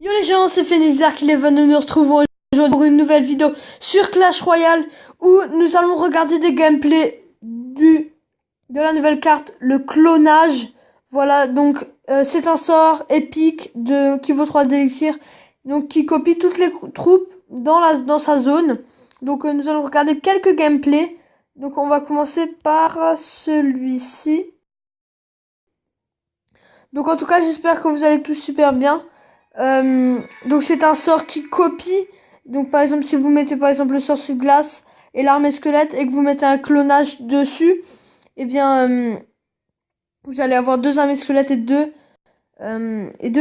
Yo les gens, c'est Phoenix Dark Eleven, nous nous retrouvons aujourd'hui pour une nouvelle vidéo sur Clash Royale où nous allons regarder des gameplays de la nouvelle carte, le clonage. Voilà, donc c'est un sort épique qui vaut 3 d'élixir, donc qui copie toutes les troupes dans sa zone. Donc nous allons regarder quelques gameplays. Donc on va commencer par celui-ci. Donc en tout cas, j'espère que vous allez tous super bien. Donc c'est un sort qui copie. Donc par exemple, si vous mettez par exemple le sorcier de glace et l'armée squelette et que vous mettez un clonage dessus, eh bien vous allez avoir deux armées squelettes et deux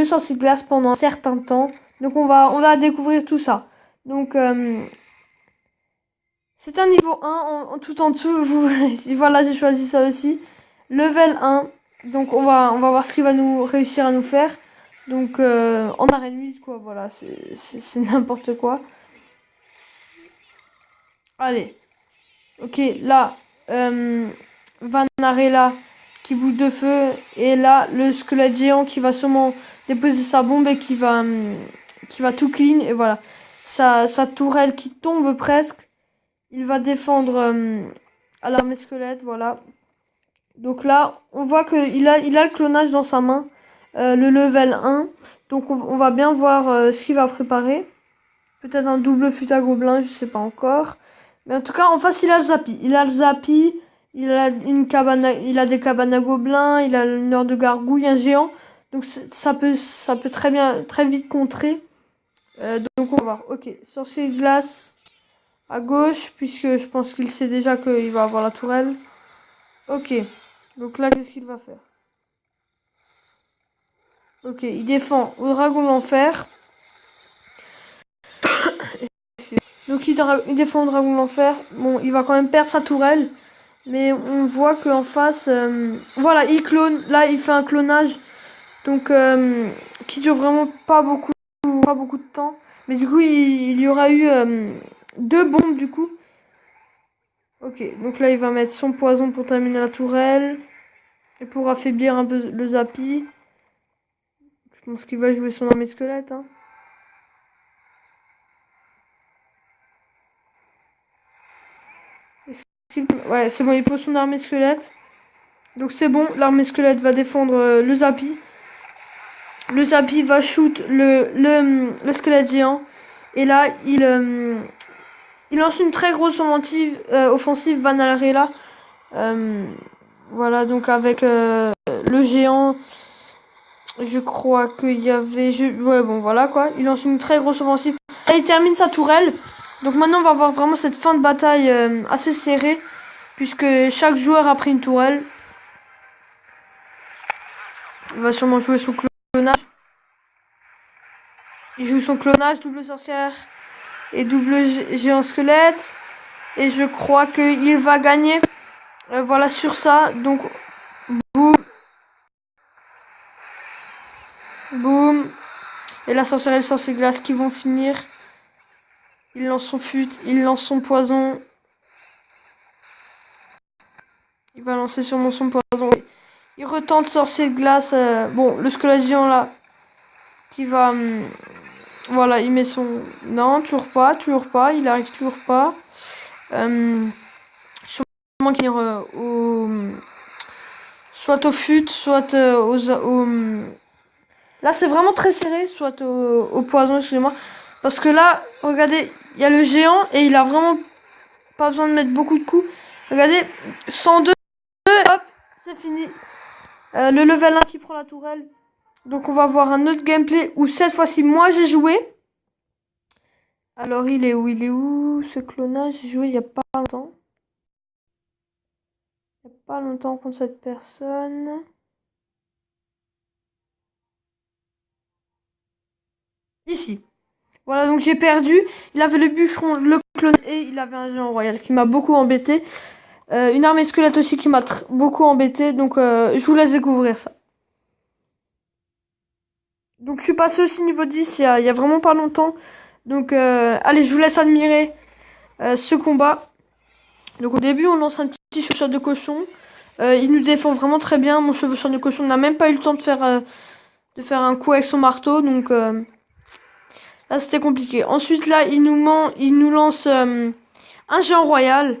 sorciers de glace pendant un certain temps. Donc on va découvrir tout ça. Donc c'est un niveau 1 tout en dessous. Voilà, j'ai choisi ça aussi. Level 1. Donc on va voir ce qu'il va nous réussir à nous faire. Donc en arène 8 quoi, voilà, c'est n'importe quoi. Allez. Ok, là Vanarella qui boule de feu et là le squelette géant qui va sûrement déposer sa bombe et qui va tout clean et voilà. Sa tourelle qui tombe presque. Il va défendre à l'armée squelette, voilà. Donc là, on voit qu'il a le clonage dans sa main, le level 1. Donc on va bien voir ce qu'il va préparer. Peut-être un double fut à gobelin, je sais pas encore. Mais en tout cas, en face, il a le Zappy. Il a des cabanes à gobelins, il a une heure de gargouille, un géant. Donc ça peut très vite contrer. Donc on va voir. Ok, sorcier de glace à gauche, puisque je pense qu'il sait déjà qu'il va avoir la tourelle. Ok, donc là, qu'est-ce qu'il va faire? Ok, il défend au dragon de l'enfer. Donc il défend au dragon de l'enfer. Bon, il va quand même perdre sa tourelle. Mais on voit qu'en face... voilà, il clone. Là, il fait un clonage. Donc, qui dure vraiment pas beaucoup de temps. Mais du coup, il y aura eu deux bombes du coup. Ok, donc là, il va mettre son poison pour terminer la tourelle. Et pour affaiblir un peu le Zappy. Je pense qu'il va jouer son armée squelette. Hein. Ouais, c'est bon, il pose son armée squelette. Donc c'est bon, l'armée squelette va défendre le Zappy. Le Zappy va shoot le squelette géant. Et là, il lance une très grosse offensive Vanarella. Voilà, donc avec le géant, je crois qu'il y avait... Ouais, bon, voilà quoi. Il lance une très grosse offensive. Et il termine sa tourelle. Donc maintenant, on va voir vraiment cette fin de bataille assez serrée. Puisque chaque joueur a pris une tourelle. Il va sûrement jouer son clonage. Il joue son clonage, double sorcière et double géant squelette. Et je crois qu'il va gagner. Voilà sur ça. Donc, boum. Boum. Et la sorcière et le sorcier glace qui vont finir. Il lance son fut, il lance son poison. Il va lancer sûrement son poison. Il retente sorcier de glace. Bon, le squelette géant là. Qui va... voilà, il met son... Non, toujours pas. Il arrive toujours pas. Sûrement qu'il soit au fut, soit là, c'est vraiment très serré, soit au poison, excusez-moi. Parce que là, regardez, il y a le géant et il a vraiment pas besoin de mettre beaucoup de coups. Regardez, 102, hop, c'est fini. Le level 1 qui prend la tourelle. Donc on va voir un autre gameplay où cette fois-ci, moi j'ai joué. Alors il est où ce clonage? J'ai joué il y a pas longtemps. Il y a pas longtemps contre cette personne. Ici. Voilà, donc j'ai perdu. Il avait le bûcheron, le clone et il avait un géant royal qui m'a beaucoup embêté. Une armée squelette aussi qui m'a beaucoup embêté. Donc je vous laisse découvrir ça. Donc je suis passé aussi niveau 10 il y a vraiment pas longtemps. Donc allez, je vous laisse admirer ce combat. Donc au début on lance un petit chevaucheur de cochon. Il nous défend vraiment très bien. Mon chevaucheur de cochon n'a même pas eu le temps de faire un coup avec son marteau. Donc Là, c'était compliqué. Ensuite, là, il nous lance un géant royal.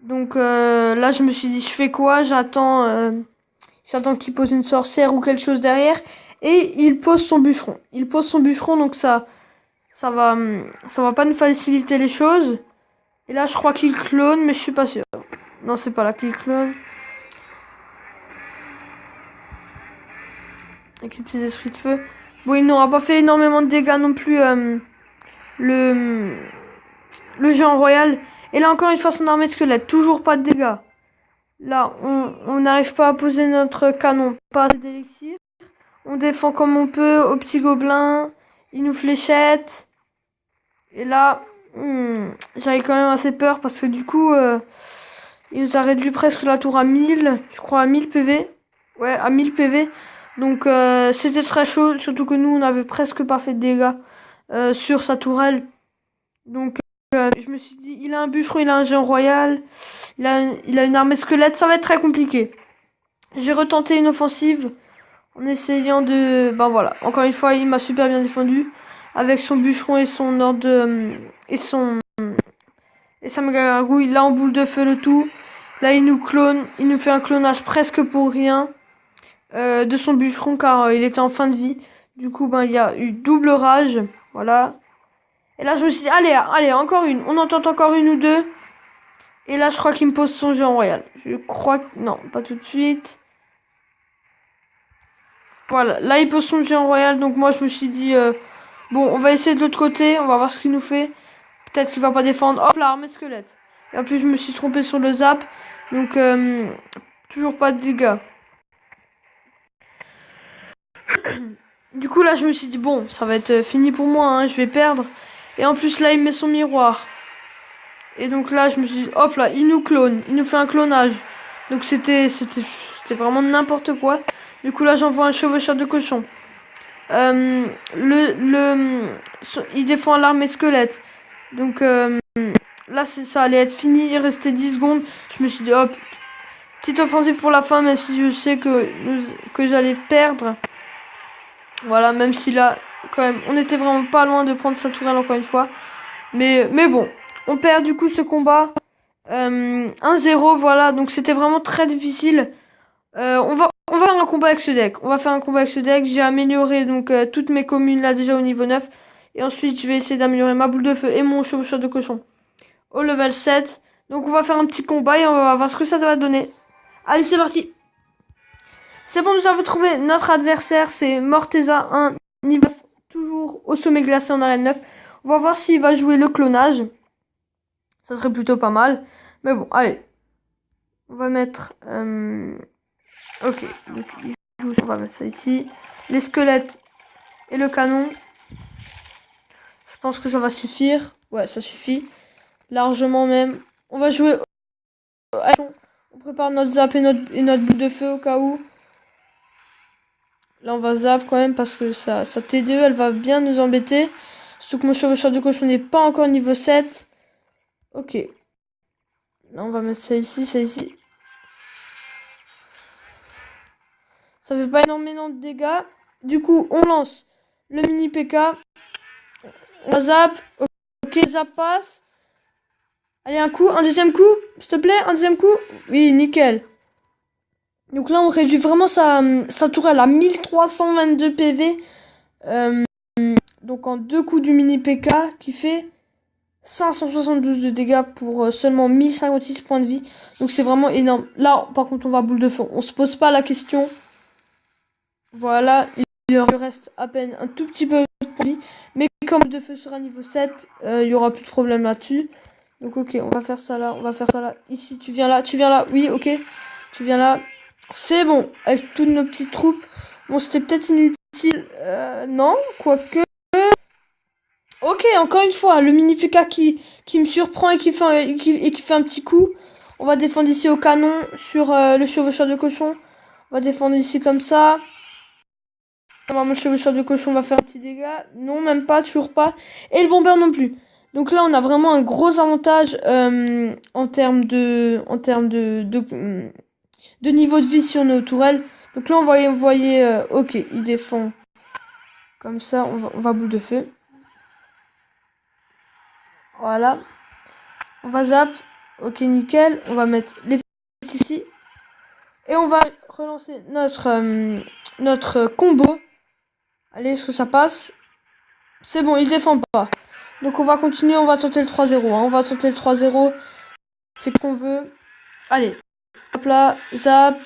Donc là, je me suis dit, je fais quoi? J'attends qu'il pose une sorcière ou quelque chose derrière. Et il pose son bûcheron. Il pose son bûcheron, donc ça va pas nous faciliter les choses. Et là, je crois qu'il clone, mais je suis pas sûr. Non, c'est pas là qu'il clone. Avec les petits esprits de feu. Bon, il n'aura pas fait énormément de dégâts non plus, le géant royal. Et là, encore une fois, son armée de squelettes. Toujours pas de dégâts. Là, on n'arrive pas à poser notre canon. Pas assez d'élixir. On défend comme on peut au petit gobelin. Il nous fléchette. Et là, j'avais quand même assez peur parce que du coup, il nous a réduit presque la tour à 1000. Je crois à 1000 PV. Ouais, à 1000 PV. Donc c'était très chaud. Surtout que nous, on avait presque pas fait de dégâts sur sa tourelle. Donc je me suis dit, il a un bûcheron, il a un géant royal. Il a une armée squelette. Ça va être très compliqué. J'ai retenté une offensive. En essayant de... Ben voilà, encore une fois, il m'a super bien défendu. Avec son bûcheron et son ordre... et sa méga gargouille. Là, en boule de feu, le tout. Là, il nous clone. Il nous fait un clonage presque pour rien. De son bûcheron, car il était en fin de vie. Du coup, ben, il y a eu double rage. Voilà. Et là, je me suis dit, allez, encore une. On en tente encore une ou deux. Et là, je crois qu'il me pose son géant royal. Je crois que... Non, pas tout de suite. Voilà, là il pose son géant royal, donc moi je me suis dit, bon, on va essayer de l'autre côté, on va voir ce qu'il nous fait. Peut-être qu'il va pas défendre. Hop là, armée de squelette. Et en plus je me suis trompé sur le zap, donc toujours pas de dégâts. Du coup là je me suis dit, bon, ça va être fini pour moi, hein, je vais perdre. Et en plus là il met son miroir. Et donc là je me suis dit, hop là, il nous clone, il nous fait un clonage. Donc c'était vraiment n'importe quoi. Du coup là j'envoie un chevaucheur de cochon. Il défend l'armée squelette. Donc là ça allait être fini. Il restait 10 secondes. Je me suis dit hop, petite offensive pour la fin, même si je sais que j'allais perdre. Voilà, même si là quand même on était vraiment pas loin de prendre sa tourelle encore une fois. Mais bon, on perd du coup ce combat 1-0. Voilà, donc c'était vraiment très difficile. On va faire un combat avec ce deck. On va faire un combat avec ce deck. J'ai amélioré donc toutes mes communes là déjà au niveau 9. Et ensuite je vais essayer d'améliorer ma boule de feu et mon chevaucheur de cochon au level 7. Donc on va faire un petit combat et on va voir ce que ça va donner. Allez, c'est parti. C'est bon, nous avons trouvé notre adversaire. C'est Morteza 1 niveau 9, toujours au sommet glacé en arène 9. On va voir s'il va jouer le clonage. Ça serait plutôt pas mal. Mais bon, allez. On va mettre... Ok, donc on va mettre ça ici. Les squelettes et le canon. Je pense que ça va suffire. Ouais, ça suffit. Largement même. On va jouer. On prépare notre zap et notre boule de feu au cas où. Là, on va zap quand même parce que sa T2, elle va bien nous embêter. Surtout que mon chevaucheur de cochon n'est pas encore niveau 7. Ok. Là, on va mettre ça ici, ça ici. Ça fait pas énormément de dégâts. Du coup, on lance le mini PK. On va zap. Ok, zap passe. Allez, un coup, un deuxième coup. S'il te plaît, un deuxième coup. Oui, nickel. Donc là, on réduit vraiment sa tourelle à 1322 PV. Donc en deux coups du mini PK qui fait 572 de dégâts pour seulement 1056 points de vie. Donc c'est vraiment énorme. Là, par contre, on va boule de feu. On se pose pas la question. Voilà, il leur reste à peine un tout petit peu de vie. Mais comme boule de feu sera niveau 7, il y aura plus de problème là-dessus. Donc ok, on va faire ça là, on va faire ça là. Ici, tu viens là. Oui, ok. Tu viens là. C'est bon, avec toutes nos petites troupes. Bon, c'était peut-être inutile. Non, quoique... Ok, encore une fois, le mini PK qui me surprend et qui fait un petit coup. On va défendre ici au canon sur le chevaucheur de cochon. On va défendre ici comme ça. Mon chevaucheur de cochon va faire un petit dégât. Non, même pas, toujours pas. Et le bomber non plus. Donc là, on a vraiment un gros avantage en termes de niveau de vie sur nos tourelles. Donc là, on voyait ok, il défend comme ça. On va boule de feu. Voilà. On va zap. Ok, nickel. On va mettre les petits ici. Et on va relancer notre combo. Allez, est-ce que ça passe? C'est bon, il défend pas. Donc on va continuer, on va tenter le 3-0. Hein. On va tenter le 3-0. C'est ce qu'on veut. Allez. Hop là, zap.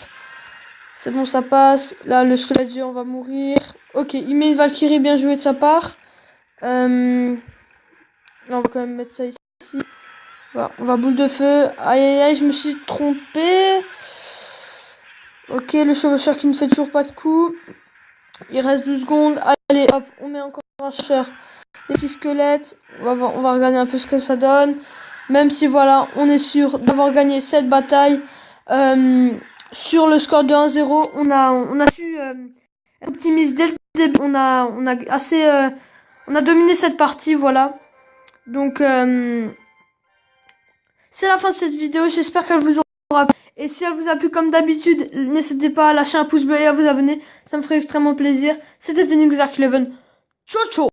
C'est bon, ça passe. Là, le squelette géant va mourir. Ok, il met une Valkyrie, bien joué de sa part. Là, on va quand même mettre ça ici. Voilà, on va boule de feu. Aïe, aïe, aïe, je me suis trompé. Ok, le chevaucheur qui ne fait toujours pas de coup. Il reste 12 secondes. Allez, hop, on met encore un chevaucheur. Des petits squelettes. On va regarder un peu ce que ça donne. Même si, voilà, on est sûr d'avoir gagné cette bataille. Sur le score de 1-0, on a su optimiser dès le début. On a dominé cette partie, voilà. Donc, c'est la fin de cette vidéo. J'espère qu'elle vous aura plu. Et si elle vous a plu comme d'habitude, n'hésitez pas à lâcher un pouce bleu et à vous abonner. Ça me ferait extrêmement plaisir. C'était Phoenix Dark Eleven. Ciao, ciao!